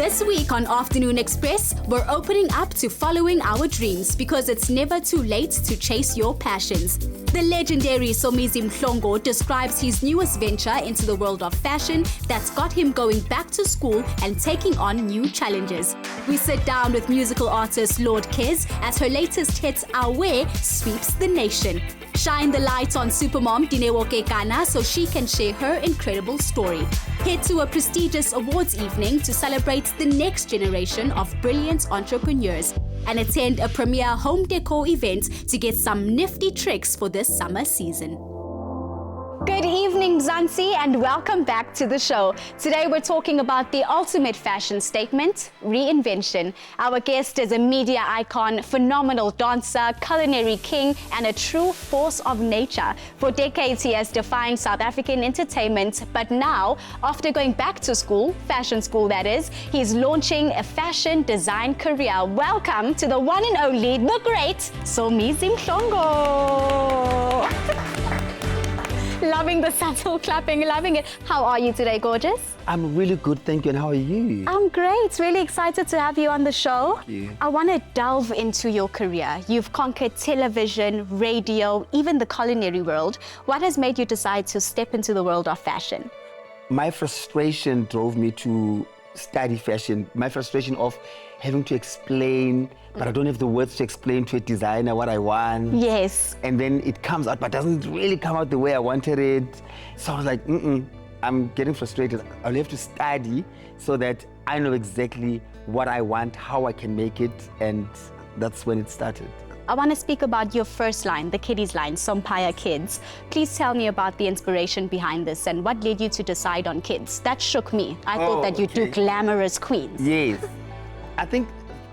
This week on Afternoon Express, we're opening up to following our dreams because it's never too late to chase your passions. The legendary Somizi Mhlongo describes his newest venture into the world of fashion that's got him going back to school and taking on new challenges. We sit down with musical artist Lord Kez as her latest hit, Awe, sweeps the nation. Shine the light on supermom Dineo Kekana so she can share her incredible story. Head to a prestigious awards evening to celebrate the next generation of brilliant entrepreneurs and attend a premier home decor event to get some nifty tricks for this summer season. Good evening, Mzansi, and welcome back to the show. Today we're talking about the ultimate fashion statement, reinvention. Our guest is a media icon, phenomenal dancer, culinary king, and a true force of nature. For decades, he has defined South African entertainment, but now, after going back to school, fashion school that is, he's launching a fashion design career. Welcome to the one and only, the great Somizi Mhlongo. Loving the subtle clapping, loving it. How are you today, gorgeous? I'm really good, thank you. And how are you? I'm great. Really excited to have you on the show. Thank you. I want to delve into your career. You've conquered television, radio, even the culinary world. What has made you decide to step into the world of fashion? My frustration drove me to study fashion. My frustration of having to explain, but I don't have the words to explain to a designer what I want. Yes. And then it comes out, but doesn't really come out the way I wanted it. So I was like, I'm getting frustrated. I'll have to study so that I know exactly what I want, how I can make it, and that's when it started. I want to speak about your first line, the kiddies line, Sompaya Kids. Please tell me about the inspiration behind this and what led you to decide on kids. That shook me. I thought that you'd do glamorous queens. Yes. I think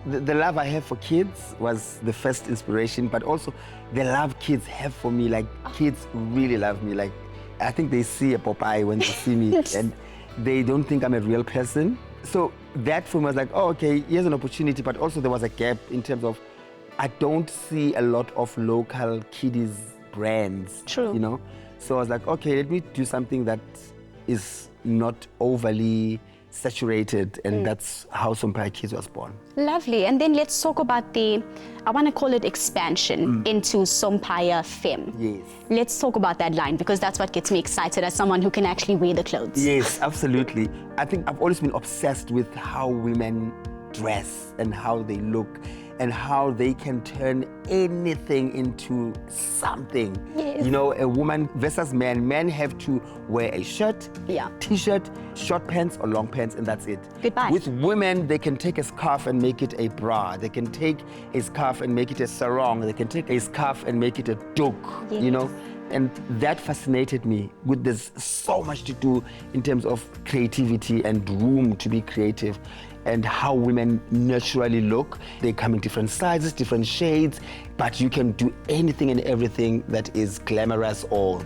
the love I have for kids was the first inspiration, but also the love kids have for me. Like, kids really love me. Like, I think they see a Popeye when they see me and they don't think I'm a real person. So that for me was like, oh, okay, here's an opportunity, but also there was a gap in terms of I don't see a lot of local kiddies brands. True. You know? So I was like, okay, let me do something that is not overly saturated, and that's how Sompaya Kids was born. Lovely. And then let's talk about I want to call it expansion into Sompaya Femme. Yes. Let's talk about that line because that's what gets me excited as someone who can actually wear the clothes. Yes, absolutely. I think I've always been obsessed with how women dress and how they look and how they can turn anything into something. Yes. You know, a woman versus men. Men have to wear a shirt, t-shirt, short pants or long pants, and that's it. Goodbye. With women, they can take a scarf and make it a bra. They can take a scarf and make it a sarong. They can take a scarf and make it a doek, you know? And that fascinated me. There's so much to do in terms of creativity and room to be creative, and how women naturally look. They come in different sizes, different shades, but you can do anything and everything that is glamorous or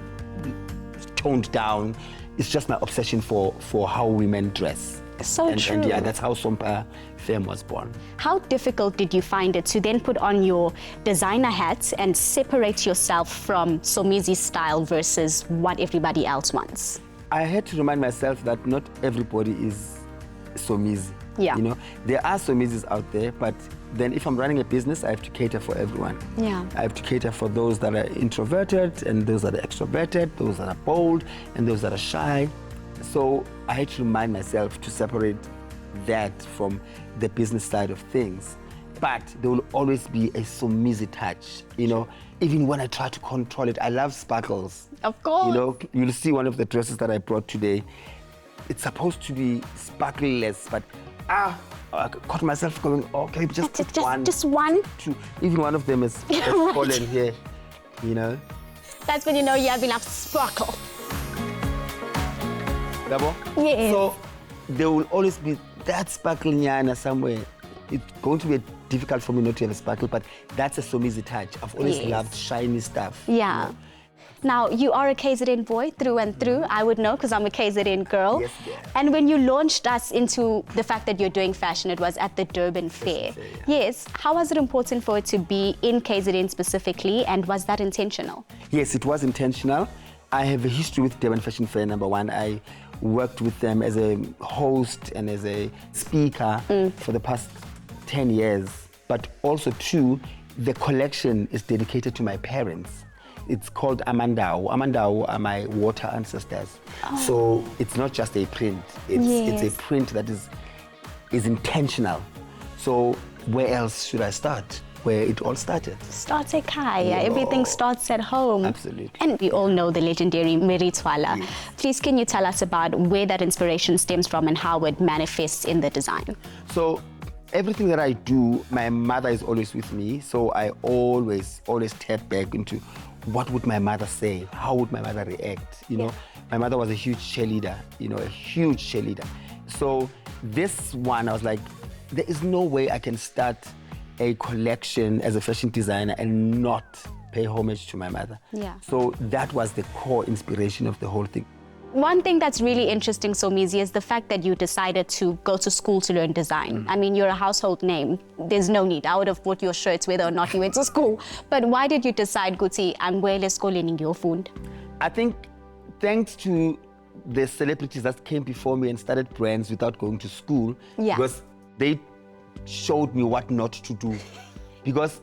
toned down. It's just my obsession for how women dress. So true. And yeah, that's how Sompaya Femme was born. How difficult did you find it to then put on your designer hat and separate yourself from Somizi's style versus what everybody else wants? I had to remind myself that not everybody is Somizi. Yeah. You know, there are Somizis out there, but then if I'm running a business, I have to cater for everyone. Yeah. I have to cater for those that are introverted and those that are extroverted, those that are bold and those that are shy. So I had to remind myself to separate that from the business side of things. But there will always be a Somizi touch, you know. Even when I try to control it, I love sparkles. Of course. You know, you'll see one of the dresses that I brought today. It's supposed to be sparkleless, but I caught myself going, okay, just one. Just one? Two. Even one of them is fallen here, you know. That's when you know you have enough sparkle. Gabo? Yes. So there will always be that sparkle nyana somewhere. It's going to be difficult for me not to have a sparkle, but that's a Somizi touch. I've always loved shiny stuff. Yeah. You know? Now, you are a KZN boy through and through. I would know because I'm a KZN girl. Yes, yeah. And when you launched us into the fact that you're doing fashion, it was at the Durban Fair. Yes. How was it important for it to be in KZN specifically, and was that intentional? Yes, it was intentional. I have a history with Durban Fashion Fair, number one. I worked with them as a host and as a speaker for the past 10 years. But also, too, the collection is dedicated to my parents. It's called Amandau. Amandau are my water ancestors. So it's not just a print. It's a print that is intentional. So where else should I start? Where it all started. Starts at Kaya. Everything starts at home. Absolutely. And we all know the legendary Mary Twala. Yes. Please, can you tell us about where that inspiration stems from and how it manifests in the design? So everything that I do, my mother is always with me. So I always tap back into what would my mother say? How would my mother react? You know, my mother was a huge cheerleader, a huge cheerleader. So this one, I was like, there is no way I can start a collection as a fashion designer and not pay homage to my mother. Yeah. So that was the core inspiration of the whole thing. One thing that's really interesting, Somizi, is the fact that you decided to go to school to learn design. I mean, you're a household name. There's no need. I would have bought your shirts whether or not you went to school. But why did you decide, Guti, I'm well learning your food? I think thanks to the celebrities that came before me and started brands without going to school, because they showed me what not to do. Because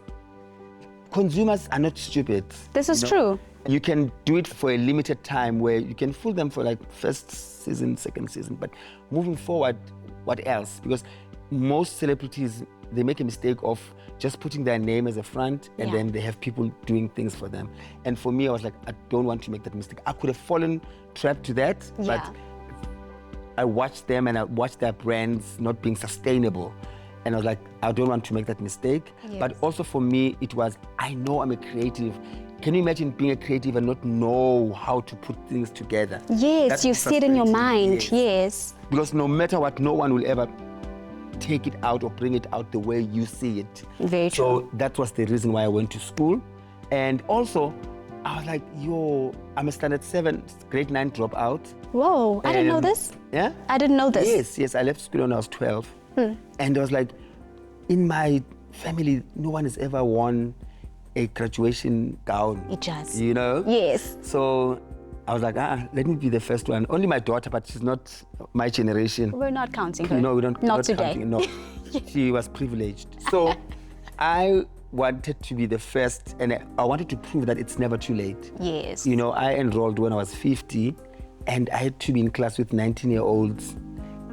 consumers are not stupid. This is true. You can do it for a limited time where you can fool them for like first season, second season, but moving forward, what else? Because most celebrities, they make a mistake of just putting their name as a front and then they have people doing things for them. And for me, I was like, I don't want to make that mistake. I could have fallen trapped to that, but I watched them and I watched their brands not being sustainable. And I was like, I don't want to make that mistake. But also for me, it was, I know I'm a creative. Can you imagine being a creative and not know how to put things together? Yes, That's you see it in your frustrating. mind, yes. Because no matter what, no one will ever take it out or bring it out the way you see it. Very true. So that was the reason why I went to school. And also, I was like, I'm a standard 7, grade 9 dropout. Whoa, I didn't know this. Yeah? I didn't know this. Yes, I left school when I was 12. And I was like, in my family, no one has ever worn a graduation gown. It does. You know? Yes. So I was like, let me be the first one. Only my daughter, but she's not my generation. We're not counting her. No, we don't. Not today. Counting, no, she was privileged. So I wanted to be the first, and I wanted to prove that it's never too late. Yes. I enrolled when I was 50, and I had to be in class with 19-year-olds.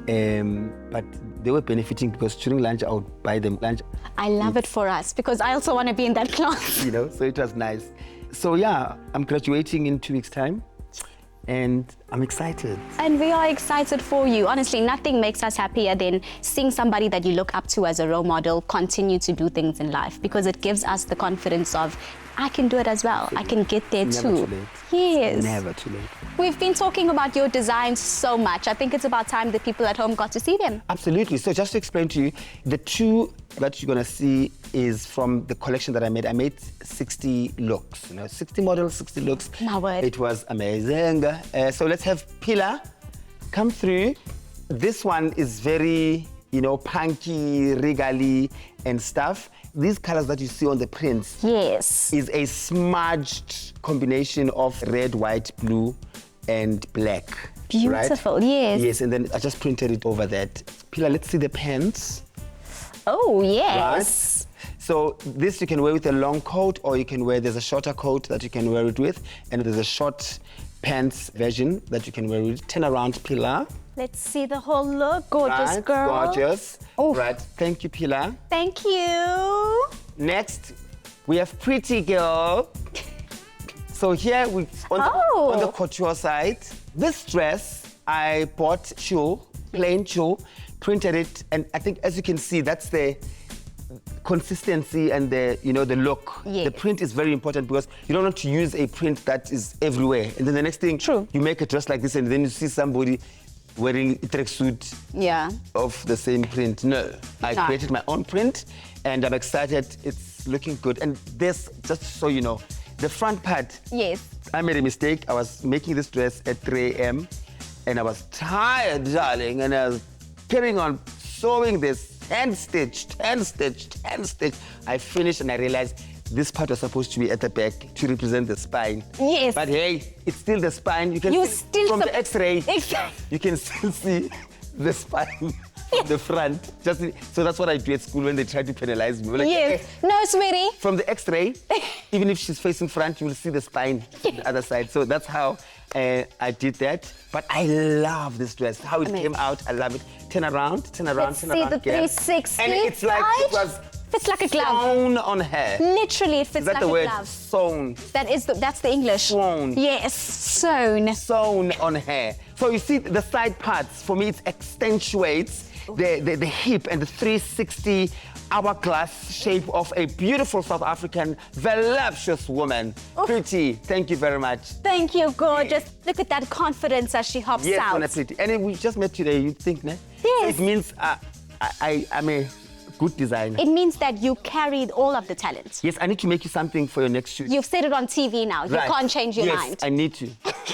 But they were benefiting because during lunch I would buy them lunch. I love it for us because I also want to be in that class. So it was nice. So I'm graduating in 2 weeks' time. And I'm excited. And we are excited for you. Honestly, nothing makes us happier than seeing somebody that you look up to as a role model continue to do things in life, because it gives us the confidence of, I can do it as well. I can get there Never too. too late. Yes. Never too late. We've been talking about your designs so much. I think it's about time the people at home got to see them. Absolutely. So just to explain to you, the two that you're going to see is from the collection that I made. I made 60 looks, 60 models, 60 looks. My word. It was amazing. So let's have Pilar come through. This one is very, punky, regally and stuff. These colors that you see on the prints is a smudged combination of red, white, blue and black. Beautiful, right? yes. Yes, and then I just printed it over that. Pilar, let's see the pants. Oh, yes. Right? So this you can wear with a long coat, or you can wear, there's a shorter coat that you can wear it with, and there's a short pants version that you can wear with. Turn around, Pilar. Let's see the whole look. Gorgeous right, girl. Gorgeous. Oof. Right, thank you, Pilar. Thank you. Next, we have Pretty Girl. So here on the couture side, this dress I bought plain tulle, printed it, and I think as you can see, that's the consistency and the the look. Yes. The print is very important because you don't want to use a print that is everywhere, and then the next thing, you make a dress like this, and then you see somebody wearing a tracksuit of the same print. No, I created my own print, and I'm excited. It's looking good. And this, just so you know, the front part. Yes. I made a mistake. I was making this dress at 3 a.m. and I was tired, darling, and I was carrying on sewing this hand stitched. I finished and I realized this part was supposed to be at the back to represent the spine. Yes. But hey, it's still the spine. You can You see still from sup- the X-ray. Exactly. You can still see the spine from the front. So that's what I do at school when they try to penalize me. We're like, Yes. "Eh, No, sweetie. from the X-ray, even if she's facing front, you will see the spine on the other side. So that's how I did that. But I love this dress, how it came out. I love it. Turn around, turn around, Let's turn see around. the girl. 360 And it's like it side. was Fits like a glove. sewn on her. Literally, it fits Is that like the a word? glove. Sewn. That's the English. Sewn. Yes, sewn. Sewn on her. So you see the side parts, for me, it accentuates the hip and the 360 hourglass shape of a beautiful South African, voluptuous woman. Pretty. Thank you very much. Thank you, gorgeous. Look at that confidence as she hops Yes, out. Mona, pretty. And we just met today, you'd think, ne? Yes. It means I'm a good designer. It means that you carried all of the talent. Yes, I need to make you something for your next shoot. You've said it on TV now. You Right. can't change your yes, mind. I need to.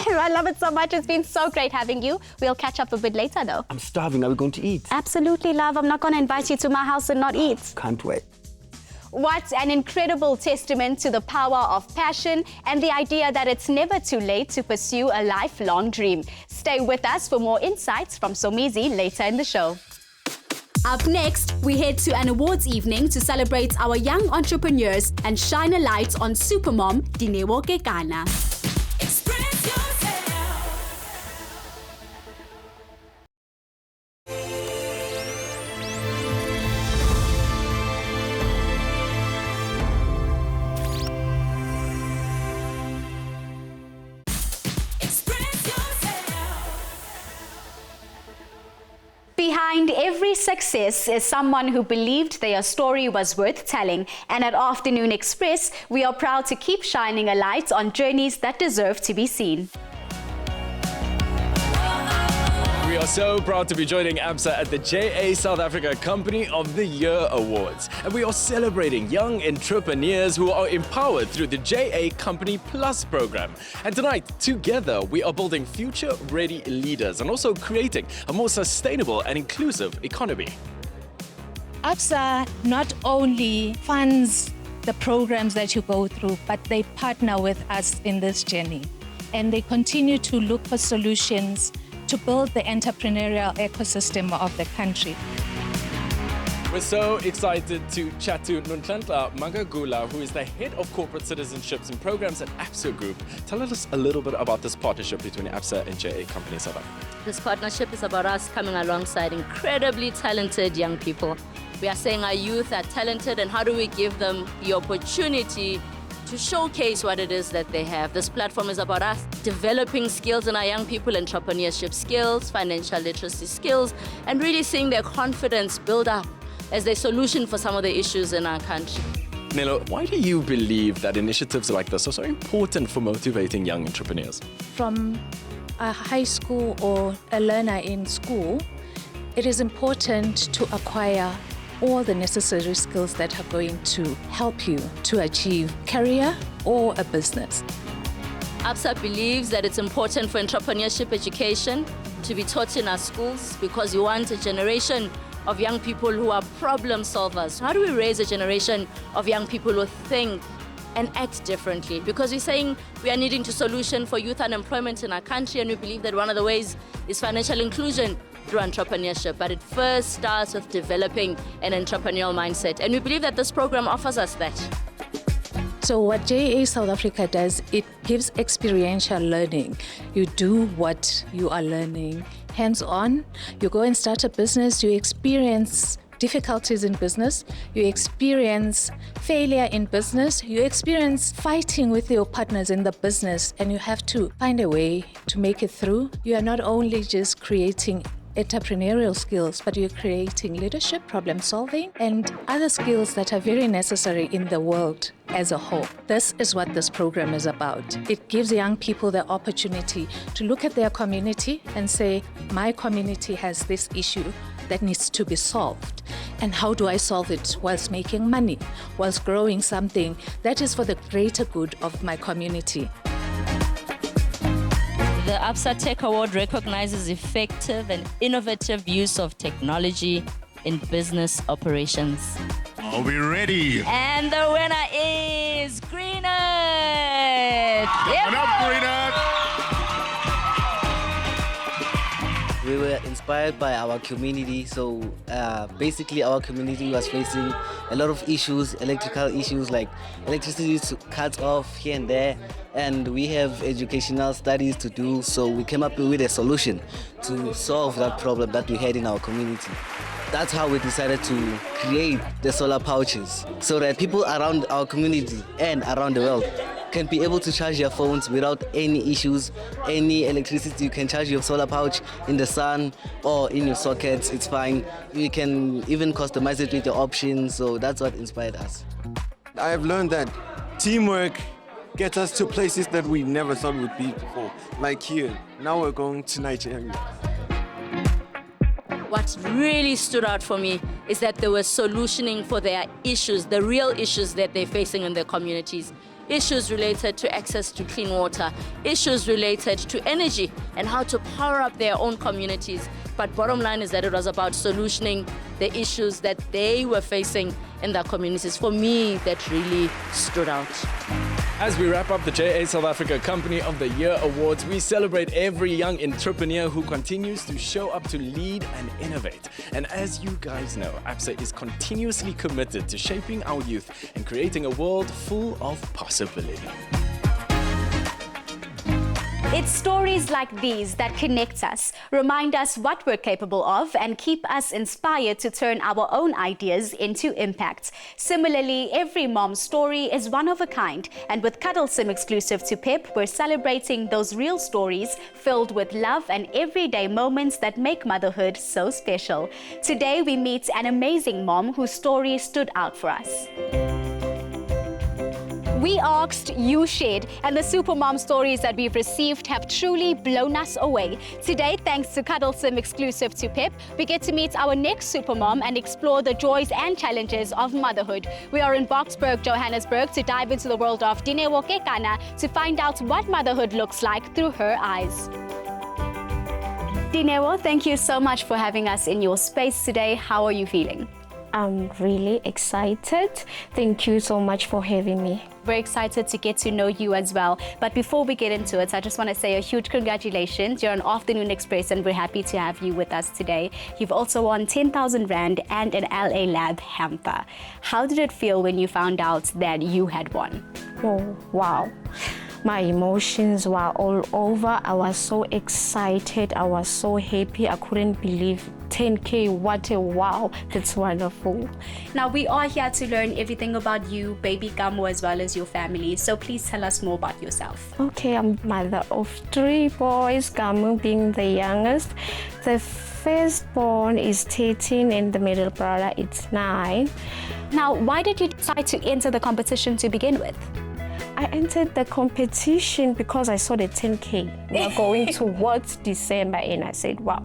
I love it so much. It's been so great having you. We'll catch up a bit later, though. I'm starving. Are we going to eat? Absolutely, love. I'm not going to invite you to my house and not eat. Can't wait. What an incredible testament to the power of passion and the idea that it's never too late to pursue a lifelong dream. Stay with us for more insights from Somizi later in the show. Up next, we head to an awards evening to celebrate our young entrepreneurs and shine a light on supermom Dineo Kekana. Express yourself. Express yourself. Behind every success is someone who believed their story was worth telling. And at Afternoon Express, we are proud to keep shining a light on journeys that deserve to be seen. We are so proud to be joining ABSA at the JA South Africa Company of the Year Awards. And we are celebrating young entrepreneurs who are empowered through the JA Company Plus program. And tonight, together, we are building future-ready leaders and also creating a more sustainable and inclusive economy. ABSA not only funds the programs that you go through, but they partner with us in this journey. And they continue to look for solutions to build the entrepreneurial ecosystem of the country. We're so excited to chat to Nonhlanhla Magagula, who is the head of corporate citizenships and programs at ABSA Group. Tell us a little bit about this partnership between ABSA and JA Company South Africa. This partnership is about us coming alongside incredibly talented young people. We are saying our youth are talented, and how do we give them the opportunity to showcase what it is that they have. This platform is about us developing skills in our young people, entrepreneurship skills, financial literacy skills, and really seeing their confidence build up as their solution for some of the issues in our country. Nelo, why do you believe that initiatives like this are so important for motivating young entrepreneurs? From a high school or a learner in school, it is important to acquire all the necessary skills that are going to help you to achieve career or a business. ABSA believes that it's important for entrepreneurship education to be taught in our schools because we want a generation of young people who are problem solvers. How do we raise a generation of young people who think and act differently? Because we're saying we are needing to solution for youth unemployment in our country, and we believe that one of the ways is financial inclusion through entrepreneurship. But it first starts with developing an entrepreneurial mindset, and we believe that this program offers us that. So what JA South Africa does, it gives experiential learning. You do what you are learning hands-on. You go and start a business, you experience difficulties in business, you experience failure in business, you experience fighting with your partners in the business, and you have to find a way to make it through. You are not only just creating entrepreneurial skills, but you're creating leadership, problem solving, and other skills that are very necessary in the world as a whole. This is what this program is about. It gives young people the opportunity to look at their community and say, my community has this issue that needs to be solved. And how do I solve it whilst making money, whilst growing something that is for the greater good of my community? The ABSA Tech Award recognizes effective and innovative use of technology in business operations. Are we ready? And the winner is Greenwood. Come on up, Greenwood. We were inspired by our community. So basically our community was facing a lot of issues, electrical issues like electricity cuts off here and there. And we have educational studies to do. So we came up with a solution to solve that problem that we had in our community. That's how we decided to create the solar pouches so that people around our community and around the world can be able to charge their phones without any issues, any electricity. You can charge your solar pouch in the sun or in your sockets, it's fine. You can even customize it with your options, so that's what inspired us. I have learned that teamwork gets us to places that we never thought we'd be before. Like here, now we're going to Nigeria. What really stood out for me is that they were solutioning for their issues, the real issues that they're facing in their communities. Issues related to access to clean water, issues related to energy and how to power up their own communities. But bottom line is that it was about solutioning the issues that they were facing in their communities. For me, that really stood out. As we wrap up the JA South Africa Company of the Year Awards, we celebrate every young entrepreneur who continues to show up to lead and innovate. And as you guys know, ABSA is continuously committed to shaping our youth and creating a world full of possibility. It's stories like these that connect us, remind us what we're capable of, and keep us inspired to turn our own ideas into impact. Similarly, every mom's story is one of a kind, and with Cuddle Sim exclusive to PEP, we're celebrating those real stories filled with love and everyday moments that make motherhood so special. Today, we meet an amazing mom whose story stood out for us. We asked, you shared, and the supermom stories that we've received have truly blown us away. Today, thanks to Cuddle Sim exclusive to PEP, we get to meet our next supermom and explore the joys and challenges of motherhood. We are in Boksburg, Johannesburg, to dive into the world of Dineo Kekana to find out what motherhood looks like through her eyes. Dineo, thank you so much for having us in your space today. How are you feeling? I'm really excited. Thank you so much for having me. We're excited to get to know you as well. But before we get into it, I just want to say a huge congratulations. You're an Afternoon Express and we're happy to have you with us today. You've also won 10,000 Rand and an LA Lab hamper. How did it feel when you found out that you had won? Oh, wow. My emotions were all over. I was so excited. I was so happy. I couldn't believe 10K. What a wow. That's wonderful. Now, we are here to learn everything about you, baby Kamo, as well as your family. So please tell us more about yourself. Okay, I'm mother of 3 boys, Kamo being the youngest. The firstborn is 13 and the middle brother is 9. Now, why did you decide to enter the competition to begin with? I entered the competition because I saw the 10K. We are going towards December and I said, wow,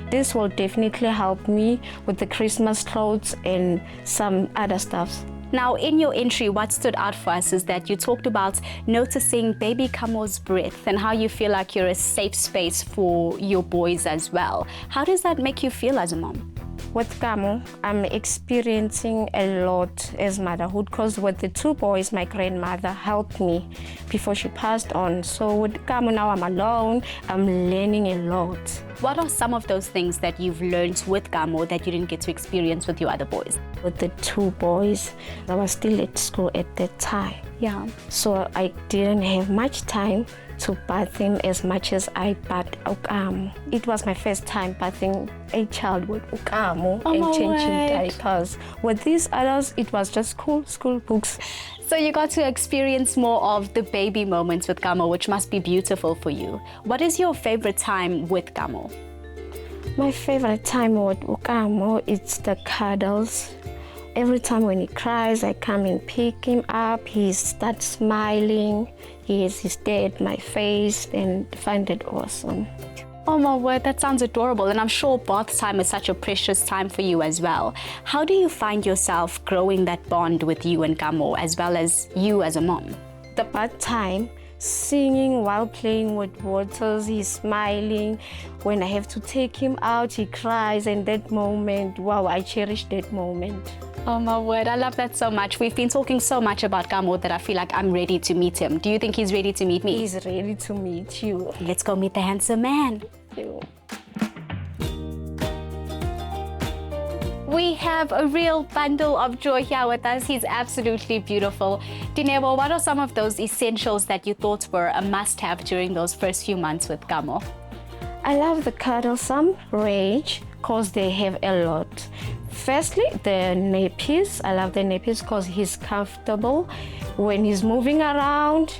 this will definitely help me with the Christmas clothes and some other stuff. Now, in your entry, what stood out for us is that you talked about noticing baby Kamo's breath and how you feel like you're a safe space for your boys as well. How does that make you feel as a mom? With Kamo, I'm experiencing a lot as motherhood because with the 2 boys, my grandmother helped me before she passed on. So with Kamo now I'm alone, I'm learning a lot. What are some of those things that you've learned with Kamo that you didn't get to experience with your other boys? With the 2 boys, I was still at school at that time. Yeah. So I didn't have much time to bath him as much as I bathed Ukamo. It was my first time bathing a child with Ukamo and changing diapers. With these others, it was just school books. So you got to experience more of the baby moments with Kamo, which must be beautiful for you. What is your favorite time with Kamo? My favorite time with Ukamo is the cuddles. Every time when he cries, I come and pick him up. He starts smiling. He stares at my face and find it awesome. Oh my word, that sounds adorable. And I'm sure bath time is such a precious time for you as well. How do you find yourself growing that bond with you and Kamo, as well as you as a mom? The bath time, singing while playing with waters, he's smiling. When I have to take him out, he cries, and that moment, wow, I cherish that moment. Oh my word, I love that so much. We've been talking so much about Gamo that I feel like I'm ready to meet him. Do you think he's ready to meet me? He's ready to meet you. Let's go meet the handsome man. We have a real bundle of joy here with us. He's absolutely beautiful. Dineo, what are some of those essentials that you thought were a must-have during those first few months with Gamo? I love the cuddlesome range because they have a lot. Firstly, the nappies. I love the nappies because he's comfortable. When he's moving around,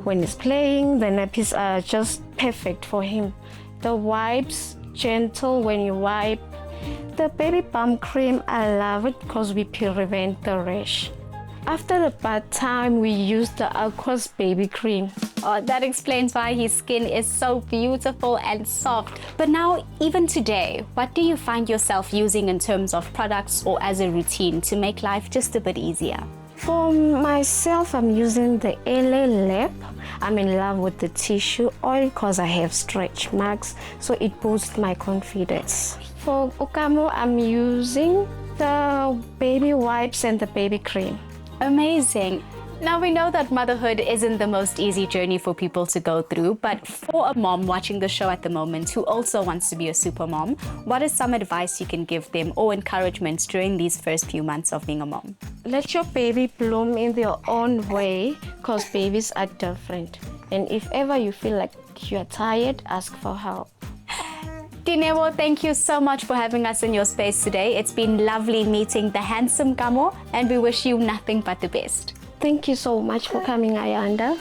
when he's playing, the nappies are just perfect for him. The wipes, gentle when you wipe. The baby balm cream, I love it because we prevent the rash. After the bath time, we use the Aquas baby cream. Oh, that explains why his skin is so beautiful and soft. But now, even today, what do you find yourself using in terms of products or as a routine to make life just a bit easier? For myself, I'm using the LA Lab. I'm in love with the tissue oil because I have stretch marks, so it boosts my confidence. For Gamo, I'm using the baby wipes and the baby cream. Amazing. Now we know that motherhood isn't the most easy journey for people to go through, but for a mom watching the show at the moment who also wants to be a super mom, what is some advice you can give them or encouragement during these first few months of being a mom? Let your baby bloom in their own way because babies are different. And if ever you feel like you're tired, ask for help. Dineo, thank you so much for having us in your space today. It's been lovely meeting the handsome Gamo, and we wish you nothing but the best. Thank you so much for coming, Ayanda.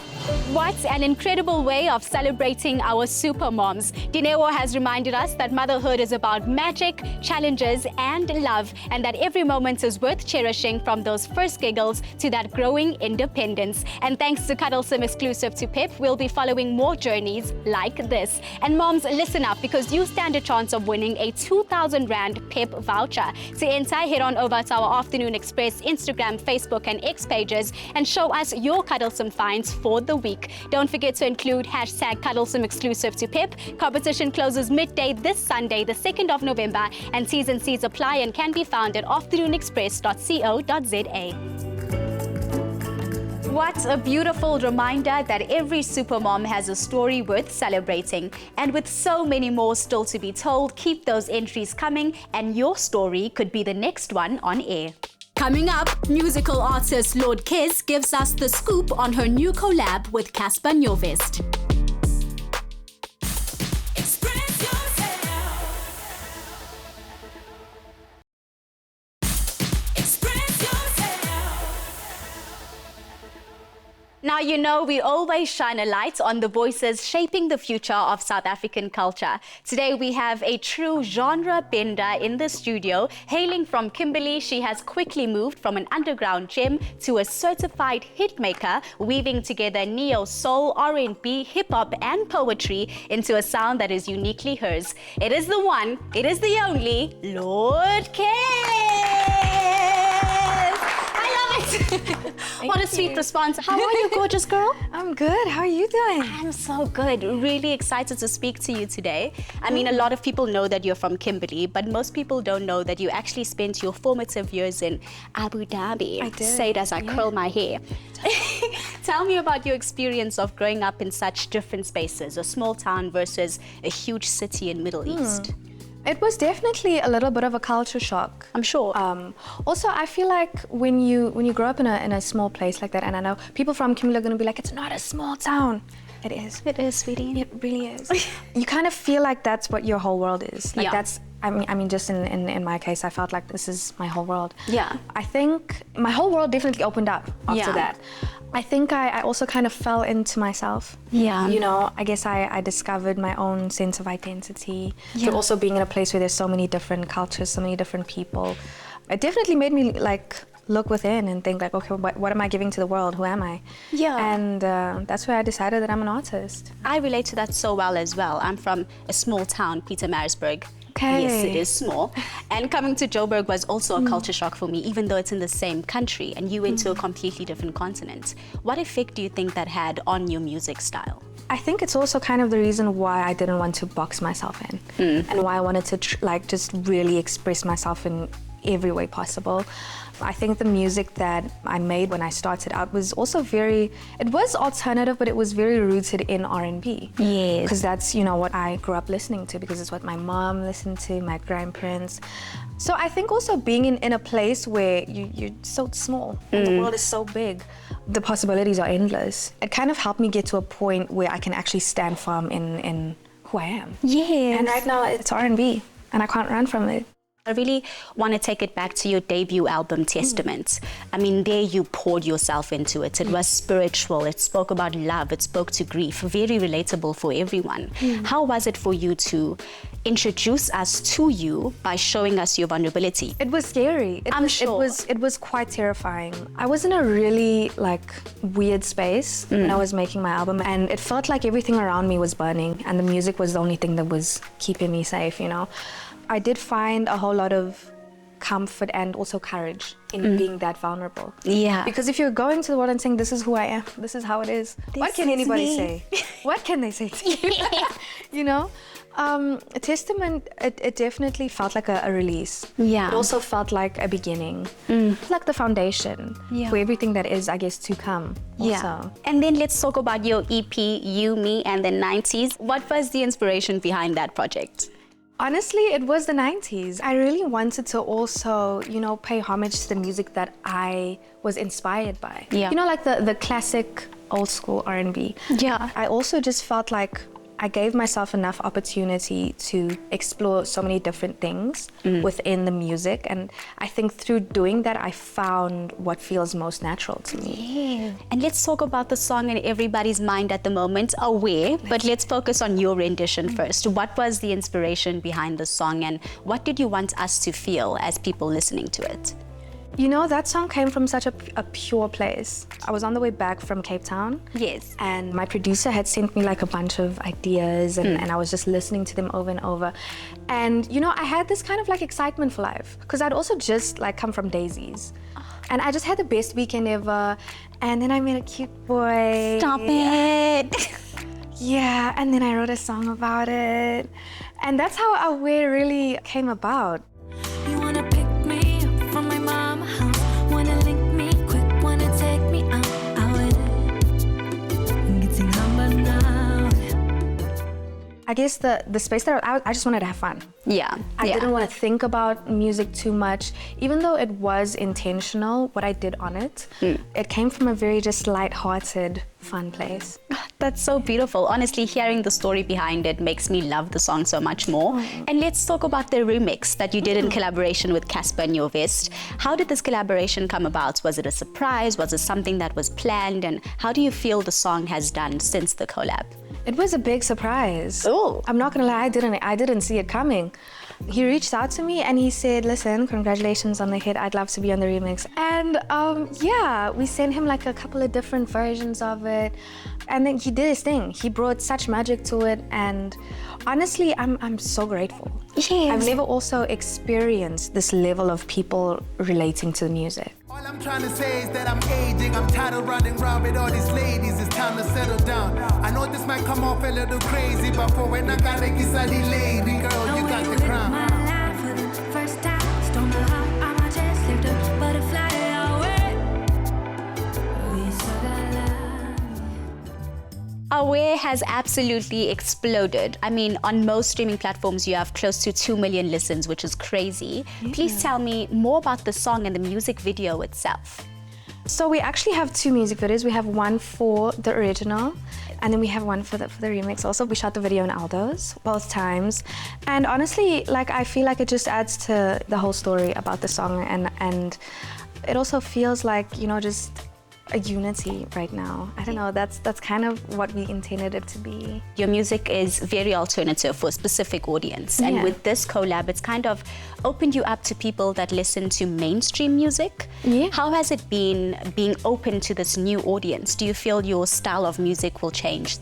What an incredible way of celebrating our super moms. Dineo has reminded us that motherhood is about magic, challenges, and love, and that every moment is worth cherishing, from those first giggles to that growing independence. And thanks to Cuddlesome exclusive to Pep, we'll be following more journeys like this. And moms, listen up, because you stand a chance of winning a 2,000 Rand Pep voucher. To enter, head on over to our Afternoon Express Instagram, Facebook, and X pages and show us your Cuddlesome finds for the week. Don't forget to include hashtag Cuddlesome exclusive to Pep. Competition closes midday this Sunday, the 2nd of November, and T's and C's apply and can be found at afternoonexpress.co.za. What a beautiful reminder that every supermom has a story worth celebrating. And with so many more still to be told, keep those entries coming and your story could be the next one on air. Coming up, musical artist Lord Kes gives us the scoop on her new collab with Casper Nyovest. Express yourself. Express yourself. Now, you know, we always shine a light on the voices shaping the future of South African culture. Today, we have a true genre bender in the studio. Hailing from Kimberley, she has quickly moved from an underground gem to a certified hitmaker, weaving together neo soul, R&B, hip-hop, and poetry into a sound that is uniquely hers. It is the one, it is the only, Lord Kes! What a sweet response. How are you, gorgeous girl? I'm good. How are you doing? I'm so good. Really excited to speak to you today. I mean, a lot of people know that you're from Kimberley, but most people don't know that you actually spent your formative years in Abu Dhabi. I did. Say it as I curl my hair. Tell me about your experience of growing up in such different spaces, a small town versus a huge city in Middle East. It was definitely a little bit of a culture shock. I'm sure. Also, I feel like when you grow up in a small place like that, and I know people from Kimberley are going to be like, it's not a small town. It is. It is, sweetie. It really is. You kind of feel like that's what your whole world is. Like Yeah. that's. I mean, just in my case, I felt like this is my whole world. Yeah. I think my whole world definitely opened up after Yeah. that. I think I also kind of fell into myself. Yeah. You know, I guess I discovered my own sense of identity. Yeah. Through also being in a place where there's so many different cultures, so many different people. It definitely made me like look within and think like, okay, what am I giving to the world? Who am I? Yeah. And that's where I decided that I'm an artist. I relate to that so well as well. I'm from a small town, Pietermaritzburg. Okay. Yes, it is small. And coming to Joburg was also a culture shock for me, even though it's in the same country and you went to a completely different continent. What effect do you think that had on your music style? I think it's also kind of the reason why I didn't want to box myself in and why I wanted to like just really express myself in every way possible. I think the music that I made when I started out was also it was alternative, but it was very rooted in R&B. Yes. Because that's, you know, what I grew up listening to, because it's what my mom listened to, my grandparents. So I think also being in a place where you're so small and the world is so big, the possibilities are endless. It kind of helped me get to a point where I can actually stand firm in who I am. Yes. And right now it's R&B and I can't run from it. I really want to take it back to your debut album, Testament. I mean, there you poured yourself into it. It was spiritual. It spoke about love. It spoke to grief. Very relatable for everyone. How was it for you to introduce us to you by showing us your vulnerability? It was scary. I'm sure. It was quite terrifying. I was in a really weird space when I was making my album, and it felt like everything around me was burning and the music was the only thing that was keeping me safe, you know. I did find a whole lot of comfort and also courage in being that vulnerable. Yeah. Because if you're going to the world and saying, this is who I am, this is how it is, what can anybody say? What can they say to you? You know? Testament, it definitely felt like a release. Yeah. It also felt like a beginning. Like the foundation for everything that is, I guess, to come. Yeah. Also. And then let's talk about your EP, You, Me, and the 90s. What was the inspiration behind that project? Honestly, it was the 90s. I really wanted to also, you know, pay homage to the music that I was inspired by. Yeah. You know, like the classic old school R&B. Yeah. I also just felt like I gave myself enough opportunity to explore so many different things within the music, and I think through doing that I found what feels most natural to me. Yeah. And let's talk about the song in everybody's mind at the moment, Aware, but let's focus on your rendition first. What was the inspiration behind the song, and what did you want us to feel as people listening to it? You know, that song came from such a pure place. I was on the way back from Cape Town. Yes. And my producer had sent me like a bunch of ideas, and I was just listening to them over and over. And, you know, I had this kind of like excitement for life, because I'd also just like come from Daisies. And I just had the best weekend ever. And then I met a cute boy. Stop it. Yeah, and then I wrote a song about it. And that's how Aware really came about. You wanna pick me up from my mama house, wanna link me quick, wanna take me out. I'm getting humble now. I guess the space that I just wanted to have fun. Yeah. I didn't want to think about music too much. Even though it was intentional, what I did on it, it came from a very just light-hearted, fun place. That's so beautiful. Honestly, hearing the story behind it makes me love the song so much more. And let's talk about the remix that you did in collaboration with Casper Nyovest. How did this collaboration come about? Was it a surprise? Was it something that was planned? And how do you feel the song has done since the collab? It was a big surprise. Oh. I'm not gonna lie, I didn't see it coming. He reached out to me and he said, listen, congratulations on the hit, I'd love to be on the remix. And yeah, we sent him like a couple of different versions of it. And then he did his thing. He brought such magic to it, and honestly, I'm so grateful. Yes. I've never also experienced this level of people relating to the music. All I'm trying to say is that I'm aging. I'm tired of running around with all these ladies. It's time to settle down. I know this might come off a little crazy, but for when I gotta get the lady, girl, you got the crown. My life for the first time, don't know how I might just lift a butterfly away. We still got love. Aware has absolutely exploded. I mean, on most streaming platforms, you have close to 2 million listens, which is crazy. Please tell me more about the song and the music video itself. So we actually have two music videos. We have one for the original, and then we have one for the remix also. We shot the video in Aldo's both times. And honestly, like, I feel like it just adds to the whole story about the song, and it also feels like, you know, just a unity right now. I don't know, that's kind of what we intended it to be. Your music is very alternative for a specific audience. And with this collab, it's kind of opened you up to people that listen to mainstream music. Yeah. How has it been being open to this new audience? Do you feel your style of music will change?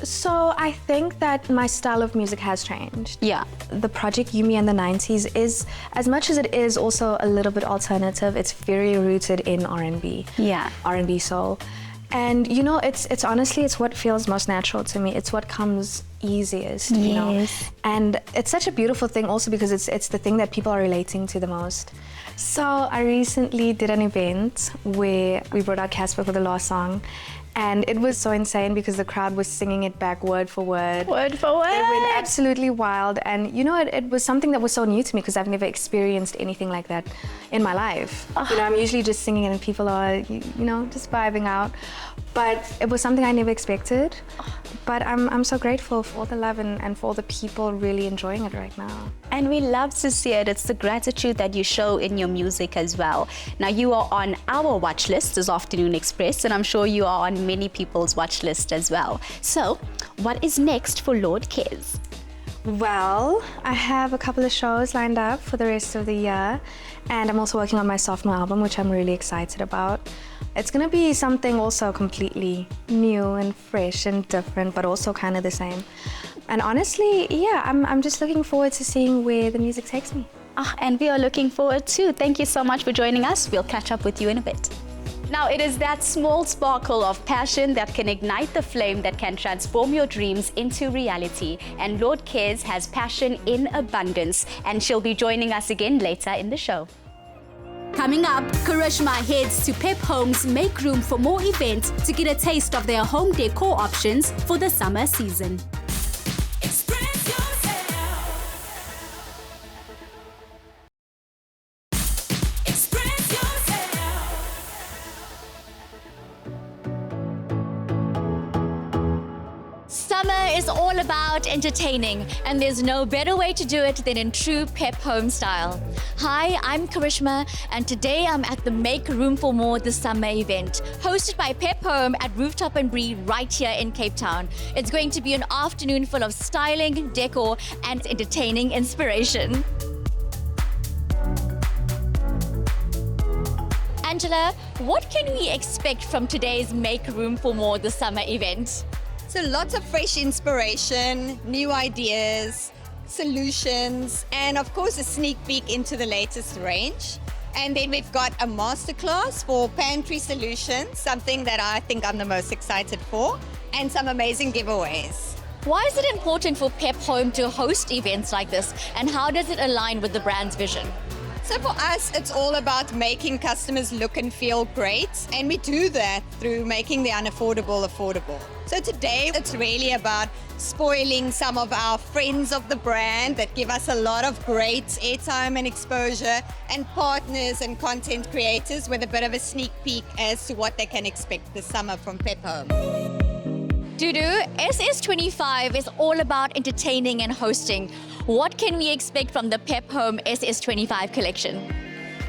So I think that my style of music has changed. Yeah. The project You, Me, and the 90s is, as much as it is also a little bit alternative, it's very rooted in R&B. Yeah. R&B soul. And you know, it's honestly, it's what feels most natural to me. It's what comes easiest, you know. And it's such a beautiful thing also because it's the thing that people are relating to the most. So I recently did an event where we brought out Casper for the last song. And it was so insane because the crowd was singing it back word for word. Word for word. It went absolutely wild. And you know, it was something that was so new to me because I've never experienced anything like that in my life. You know, I'm usually just singing and people are, you know, just vibing out. But it was something I never expected. But I'm so grateful for all the love and for all the people really enjoying it right now. And we love to see it. It's the gratitude that you show in your music as well. Now, you are on our watch list as Afternoon Express, and I'm sure you are on many people's watch list as well. So, what is next for Lord Kez? Well, I have a couple of shows lined up for the rest of the year, and I'm also working on my sophomore album, which I'm really excited about. It's gonna be something also completely new and fresh and different, but also kind of the same. And honestly, yeah, I'm just looking forward to seeing where the music takes me. And we are looking forward too. Thank you so much for joining us. We'll catch up with you in a bit. Now, it is that small sparkle of passion that can ignite the flame that can transform your dreams into reality. And Lord Kez has passion in abundance, and she'll be joining us again later in the show. Coming up, Karishma heads to Pep Home's Make Room for More event to get a taste of their home decor options for the summer season. Summer is all about entertaining, and there's no better way to do it than in true Pep Home style. Hi, I'm Karishma, and today I'm at the Make Room for More this summer event, hosted by Pep Home at Rooftop and Bree right here in Cape Town. It's going to be an afternoon full of styling, decor, and entertaining inspiration. Angela, what can we expect from today's Make Room for More this summer event? So lots of fresh inspiration, new ideas, solutions, and of course a sneak peek into the latest range. And then we've got a masterclass for pantry solutions, something that I think I'm the most excited for, and some amazing giveaways. Why is it important for Pep Home to host events like this, and how does it align with the brand's vision? So for us, it's all about making customers look and feel great, and we do that through making the unaffordable affordable. So today, it's really about spoiling some of our friends of the brand that give us a lot of great airtime and exposure, and partners and content creators with a bit of a sneak peek as to what they can expect this summer from Pep Home. Dudu, SS25 is all about entertaining and hosting. What can we expect from the Pep Home SS25 collection?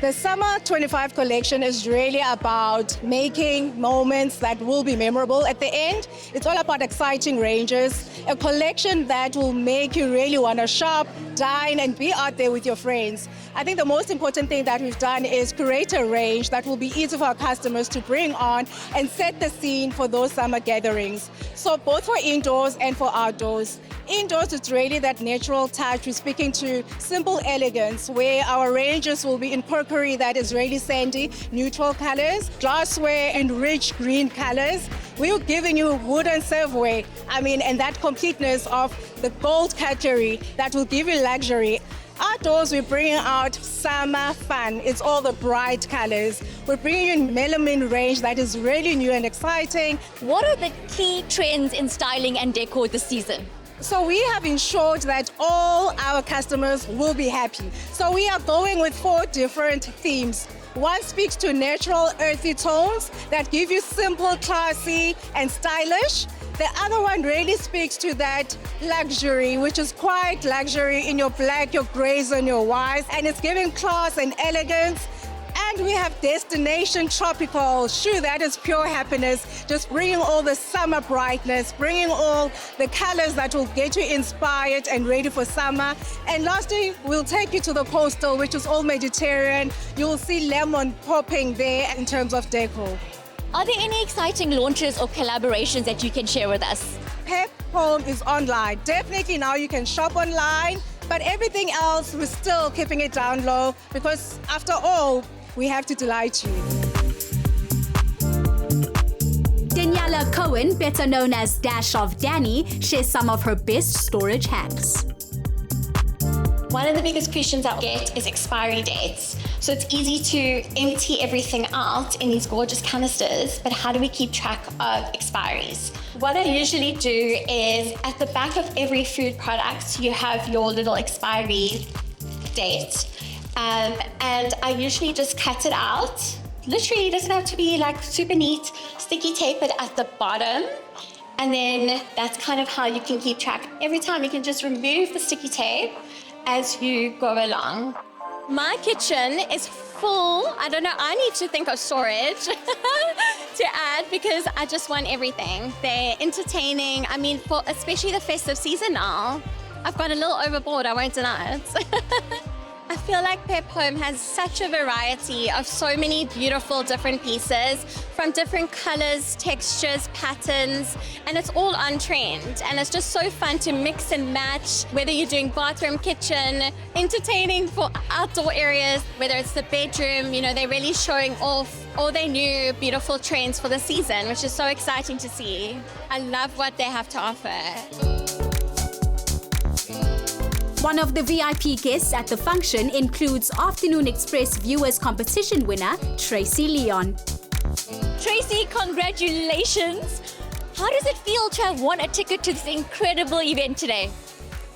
The Summer 25 collection is really about making moments that will be memorable at the end. It's all about exciting ranges, a collection that will make you really want to shop, dine, and be out there with your friends. I think the most important thing that we've done is create a range that will be easy for our customers to bring on and set the scene for those summer gatherings. So both for indoors and for outdoors. Indoors, it's really that natural touch. We're speaking to simple elegance, where our ranges will be in crockery that is really sandy, neutral colors, glassware in rich green colors. We're giving you wooden serveware, and that completeness of the gold cutlery that will give you luxury. Outdoors, we're bringing out summer fun. It's all the bright colors. We're bringing in melamine range that is really new and exciting. What are the key trends in styling and decor this season? So we have ensured that all our customers will be happy. So we are going with 4 different themes. One speaks to natural, earthy tones that give you simple, classy, and stylish. The other one really speaks to that luxury, which is quite luxury in your black, your grays, and your whites, and it's giving class and elegance. And we have Destination Tropical. Shoe, that is pure happiness. Just bringing all the summer brightness, bringing all the colors that will get you inspired and ready for summer. And lastly, we'll take you to the coastal, which is all Mediterranean. You'll see lemon popping there in terms of decor. Are there any exciting launches or collaborations that you can share with us? Pep Home is online. Definitely now you can shop online, but everything else, we're still keeping it down low because after all, we have to delight you. Stella Cohen, better known as Dash of Danny, shares some of her best storage hacks. One of the biggest questions I get is expiry dates. So it's easy to empty everything out in these gorgeous canisters, but how do we keep track of expiries? What I usually do is at the back of every food product, you have your little expiry date. And I usually just cut it out. Literally, it doesn't have to be like super neat. Sticky tape it at the bottom. And then that's kind of how you can keep track. Every time you can just remove the sticky tape as you go along. My kitchen is full. I don't know, I need to think of storage to add because I just want everything. They're entertaining. I mean, for especially the festive season now, I've gone a little overboard, I won't deny it. I feel like Pep Home has such a variety of so many beautiful different pieces from different colors, textures, patterns, and it's all on trend. And it's just so fun to mix and match, whether you're doing bathroom, kitchen, entertaining for outdoor areas, whether it's the bedroom, you know, they're really showing off all their new beautiful trends for the season, which is so exciting to see. I love what they have to offer. One of the VIP guests at the function includes Afternoon Express Viewers Competition winner, Tracy Leon. Tracy, congratulations. How does it feel to have won a ticket to this incredible event today?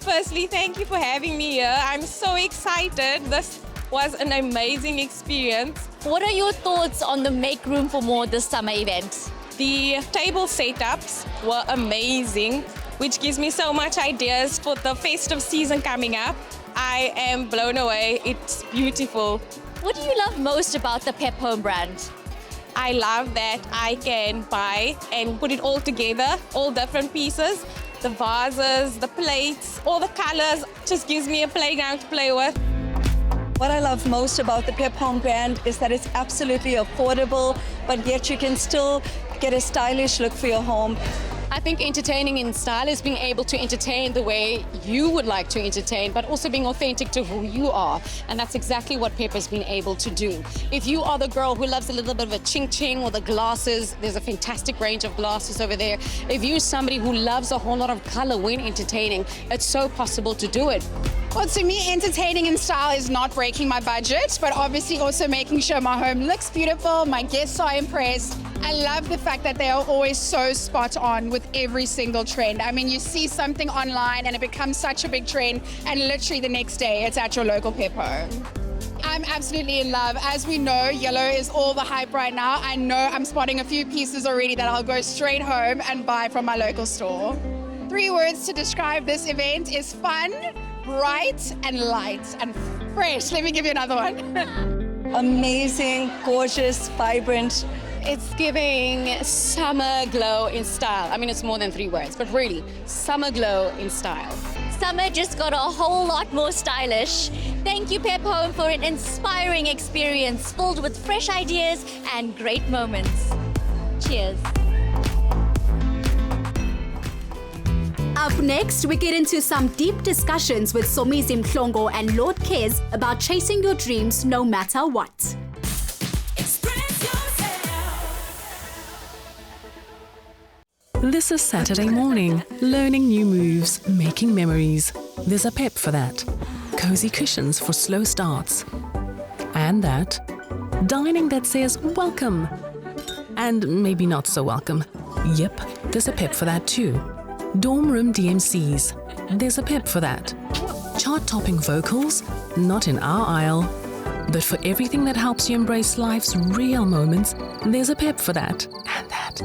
Firstly, thank you for having me here. I'm so excited. This was an amazing experience. What are your thoughts on the Make Room for More this summer event? The table setups were amazing, which gives me so much ideas for the festive season coming up. I am blown away. It's beautiful. What do you love most about the Pep Home brand? I love that I can buy and put it all together, all different pieces. The vases, the plates, all the colors, just gives me a playground to play with. What I love most about the Pep Home brand is that it's absolutely affordable, but yet you can still get a stylish look for your home. I think entertaining in style is being able to entertain the way you would like to entertain, but also being authentic to who you are. And that's exactly what Pep has been able to do. If you are the girl who loves a little bit of a ching-ching or the glasses, there's a fantastic range of glasses over there. If you're somebody who loves a whole lot of color when entertaining, it's so possible to do it. Well, to me, entertaining in style is not breaking my budget, but obviously also making sure my home looks beautiful, my guests are impressed. I love the fact that they are always so spot on with every single trend. I mean, you see something online and it becomes such a big trend, and literally the next day it's at your local Pep Home. I'm absolutely in love. As we know, yellow is all the hype right now. I know I'm spotting a few pieces already that I'll go straight home and buy from my local store. 3 words to describe this event is fun, bright and light and fresh. Let me give you another one. Amazing, gorgeous, vibrant. It's giving summer glow in style. I mean, it's more than 3 words, but really, summer glow in style. Summer just got a whole lot more stylish. Thank you, Pep Home, for an inspiring experience filled with fresh ideas and great moments. Cheers. Up next, we get into some deep discussions with Somizi Mhlongo and Lord Kez about chasing your dreams no matter what. This is Saturday morning. Learning new moves, making memories. There's a Pep for that. Cozy cushions for slow starts. And that. Dining that says welcome. And maybe not so welcome. Yep, there's a Pep for that too. Dorm room DMCs. There's a Pep for that. Chart-topping vocals? Not in our aisle. But for everything that helps you embrace life's real moments, there's a Pep for that. And that.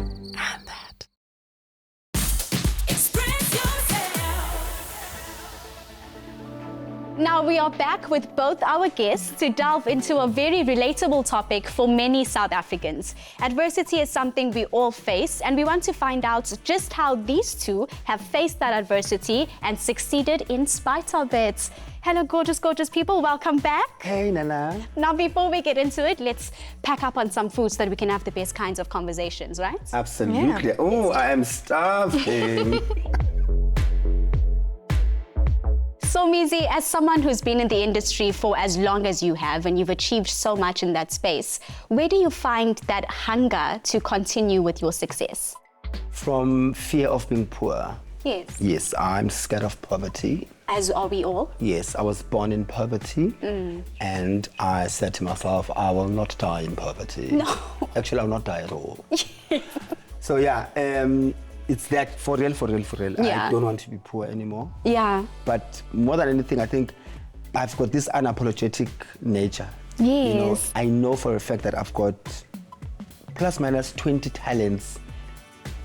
Now we are back with both our guests to delve into a very relatable topic for many South Africans. Adversity is something we all face, and we want to find out just how these two have faced that adversity and succeeded in spite of it. Hello, gorgeous, gorgeous people. Welcome back. Hey, Nana. Now, before we get into it, let's pack up on some food so that we can have the best kinds of conversations, right? Absolutely. Yeah. Oh, I am starving. So, Mizi, as someone who's been in the industry for as long as you have, and you've achieved so much in that space, where do you find that hunger to continue with your success? From fear of being poor. Yes. Yes, I'm scared of poverty. As are we all. Yes, I was born in poverty, and I said to myself, I will not die in poverty. No. Actually, I will not die at all. So yeah, it's that for real. Yeah. I don't want to be poor anymore. Yeah. But more than anything, I think I've got this unapologetic nature. Yes. You know, I know for a fact that I've got plus minus 20 talents,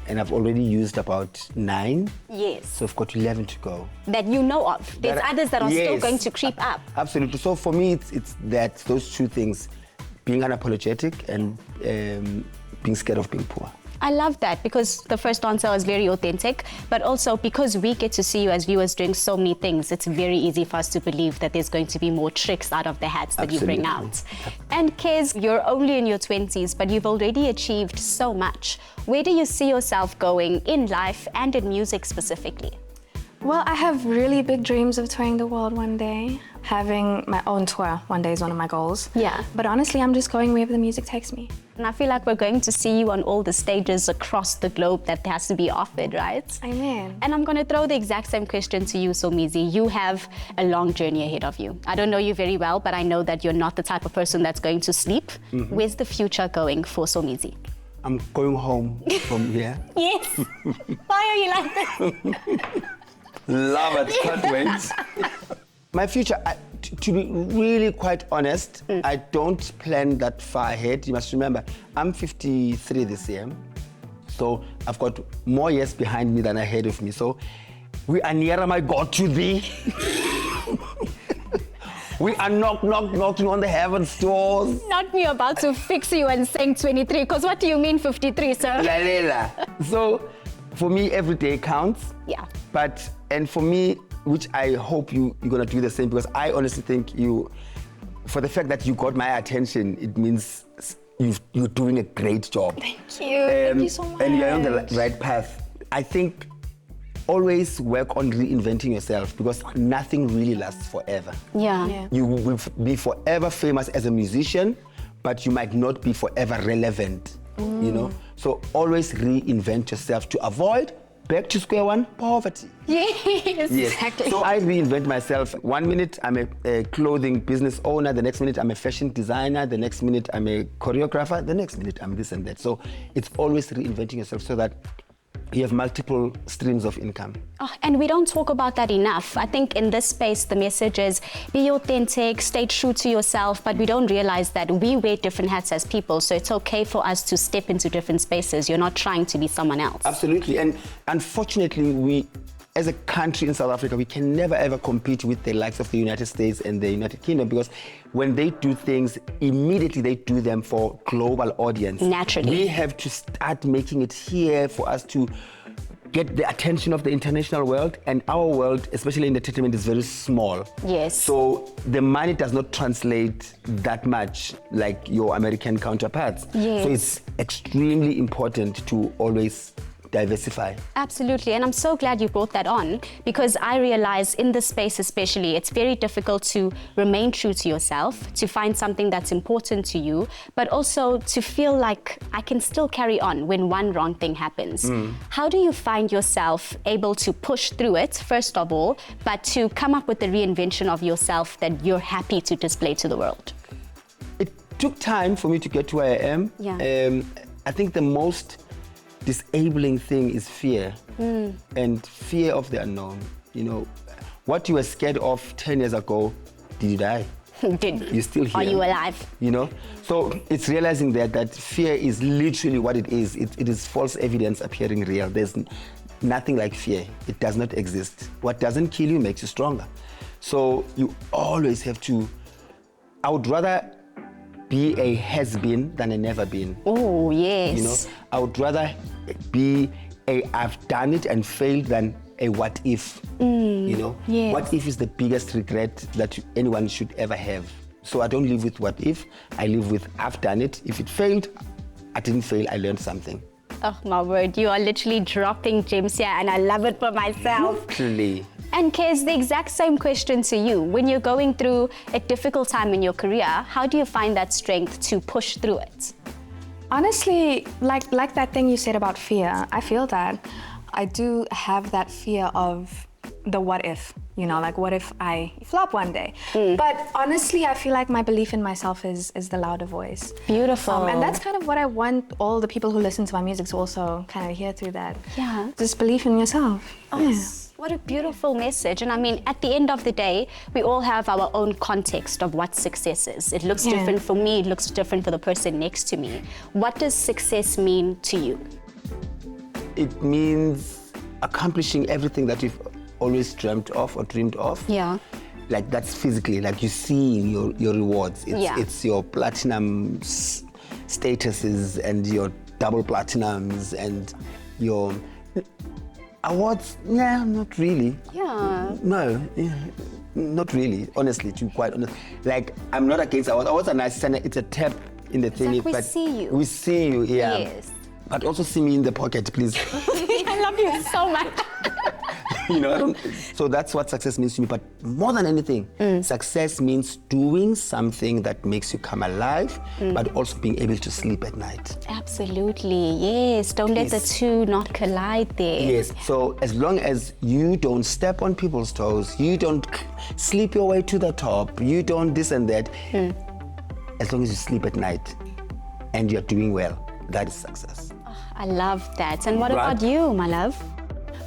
and I've already used about 9. Yes. So I've got 11 to go. That you know of. There's others that are still going to creep up. Absolutely. So for me, it's those two things, being unapologetic and being scared of being poor. I love that because the first answer was very authentic, but also because we get to see you as viewers doing so many things, it's very easy for us to believe that there's going to be more tricks out of the hats that you bring out. And Kez, you're only in your 20s, but you've already achieved so much. Where do you see yourself going in life and in music specifically? Well, I have really big dreams of touring the world one day. Having my own tour one day is one of my goals. Yeah. But honestly, I'm just going wherever the music takes me. And I feel like we're going to see you on all the stages across the globe that has to be offered, right? Amen. And I'm going to throw the exact same question to you, Somizi. You have a long journey ahead of you. I don't know you very well, but I know that you're not the type of person that's going to sleep. Where's the future going for Somizi? I'm going home from here. Yes. Why are you like this? Love it, can't wait. My future, to be really quite honest, I don't plan that far ahead. You must remember, I'm 53 this year, so I've got more years behind me than ahead of me. So we are nearer, my God, to thee. We are knocking on the heaven's doors. Not me about to fix you and saying 23, because what do you mean 53, sir? Lalela. So for me, every day counts. Yeah. And for me, which I hope you're going to do the same, because I honestly think for the fact that you got my attention, it means you're doing a great job. Thank you. Thank you so much. And you're on the right path. I think always work on reinventing yourself, because nothing really lasts forever. Yeah. You will be forever famous as a musician, but you might not be forever relevant, you know? So always reinvent yourself to avoid back to square one, poverty. Yes, exactly. So I reinvent myself. 1 minute I'm a clothing business owner, the next minute I'm a fashion designer, the next minute I'm a choreographer, the next minute I'm this and that. So it's always reinventing yourself so that you have multiple streams of income. Oh, and we don't talk about that enough. I think in this space, the message is be authentic, stay true to yourself, but we don't realize that we wear different hats as people, so it's okay for us to step into different spaces. You're not trying to be someone else. Absolutely, and unfortunately, we, as a country in South Africa, we can never ever compete with the likes of the United States and the United Kingdom, because when they do things, immediately they do them for global audience. Naturally. We have to start making it here for us to get the attention of the international world, and our world, especially in entertainment, is very small. Yes. So the money does not translate that much like your American counterparts. Yes. So it's extremely important to always diversify. Absolutely, and I'm so glad you brought that on, because I realize in this space especially, it's very difficult to remain true to yourself, to find something that's important to you, but also to feel like I can still carry on when one wrong thing happens. How do you find yourself able to push through it, first of all, but to come up with the reinvention of yourself that you're happy to display to the world? It took time for me to get to where I am. Yeah. I think the most disabling thing is fear, and fear of the unknown. You know, what you were scared of 10 years ago, did you die? You're still here. Are you alive? You know, so it's realizing that fear is literally what it is. It is false evidence appearing real. There's nothing like fear. It does not exist. What doesn't kill you makes you stronger. So you always have to, I would rather be a has-been than a never-been. Oh, yes. You know, I would rather be a I've done it and failed than a what if. You know, yes. What if is the biggest regret that anyone should ever have. So I don't live with what if, I live with I've done it. If it failed, I didn't fail, I learned something. Oh my word, you are literally dropping gems here, and I love it for myself. Literally. And Kez, the exact same question to you. When you're going through a difficult time in your career, how do you find that strength to push through it? Honestly, like that thing you said about fear, I feel that. I do have that fear of the what if, you know, like what if I flop one day? But honestly, I feel like my belief in myself is the louder voice. Beautiful. And that's kind of what I want all the people who listen to my music to also kind of hear through that. Yeah. Just believe in yourself. Oh, what a beautiful message. And I mean, at the end of the day, we all have our own context of what success is. It looks different for me, it looks different for the person next to me. What does success mean to you? It means accomplishing everything that you've always dreamt of or dreamed of. Yeah. Like that's physically, like you see your rewards. It's your platinum statuses and your double platinums and your awards. Yeah, not really. Yeah. No, not really, honestly, to be quite honest. Like, I'm not against awards. Awards are nice, it's a tap in the thing. Like we but see you. We see you, yeah. Yes. But also see me in the pocket, please. I love you so much. You know, so that's what success means to me. But more than anything, success means doing something that makes you come alive, but also being able to sleep at night. Absolutely, yes. Don't let the two not collide there. Yes, so as long as you don't step on people's toes, you don't sleep your way to the top, you don't this and that, as long as you sleep at night and you're doing well, that is success. I love that. And what about you, my love?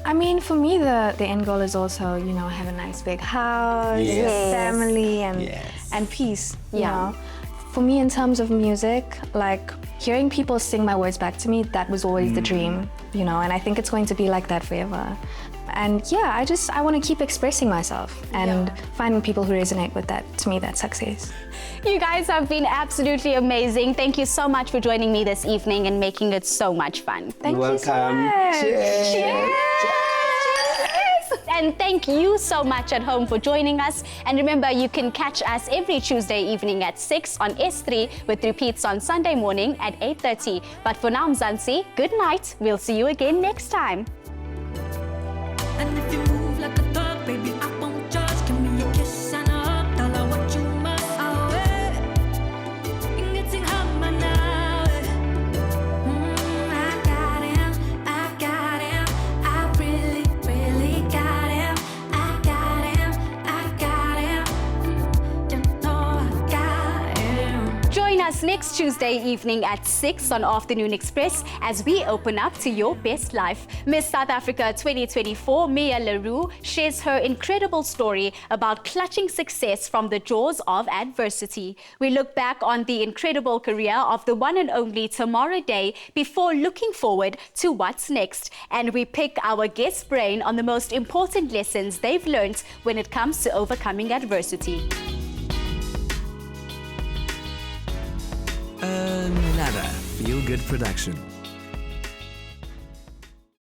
I mean, for me, the end goal is also, you know, have a nice big house, family, and peace. You know? For me, in terms of music, like hearing people sing my words back to me, that was always the dream, you know, and I think it's going to be like that forever. And yeah, I want to keep expressing myself and finding people who resonate with that. To me, that's success. You guys have been absolutely amazing. Thank you so much for joining me this evening and making it so much fun. Thank you so welcome. much. Cheers. Cheers. And thank you so much at home for joining us. And remember, you can catch us every Tuesday evening at 6 on S3 with repeats on Sunday morning at 8:30. But for now, Mzansi, good night. We'll see you again next time. And if you move like a thug, baby, I won't judge. Give me a kiss and a hug, tell her what you must. Ingeting hammer now. I got him, I really, really got him. I got him, you know I got him. Join us next Tuesday evening at 6 on Afternoon Express as we open up to your best life. Miss South Africa 2024, Mia Leroux, shares her incredible story about clutching success from the jaws of adversity. We look back on the incredible career of the one and only Tamara Day before looking forward to what's next. And we pick our guest's brain on the most important lessons they've learned when it comes to overcoming adversity. Another feel-good production.